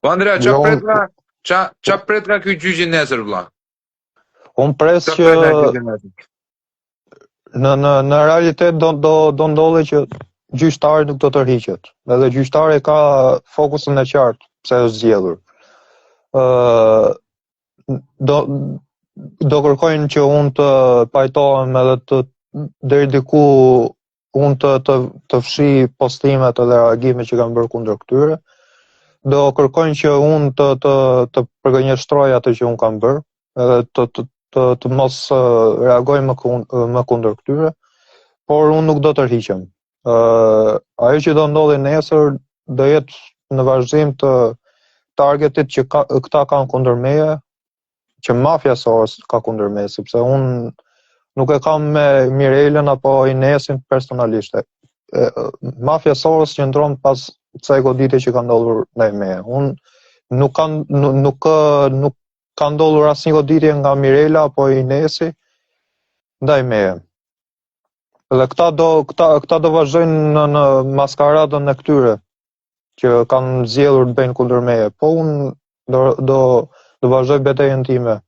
Po Andrea, Jo, qa pret nga ky gjyqi nesër vlla? unë pres Qa që pret nga gjyqi nesër? në realitet do ndodhe që gjyqtari nuk do të rriqet. Edhe gjyqtari ka fokusin e qartë pse është zgjedhur. Ë do do kërkojnë që unë të pajtohem edhe të deri diku unë të fshi postimet edhe reagimet që kanë bërë kundër këtyre. Do kërkojnë që unë të përgënjeshtroj atë që unë kam bërë, edhe të mos reagoj më kundër këtyre, por unë nuk do të rriqem. Ajo që do ndodhi nesër do jetë në vazhdim të targetit që këta kanë kundër meje, që mafja Soros ka kundër meje, sepse unë nuk e kam me Mirelën apo Inesin personalisht. Mafja Soros qëndron pas kësaj goditje që ka ndodhur ndaj meje. Unë nuk ka ndodhur asnjë goditje nga Mirela apo Inesi ndaj meje. Dhe këta do vazhdojnë në maskaradën e këtyre që kanë zgjedhur të bëjnë kundër meje. Po unë do vazhdoj betejën time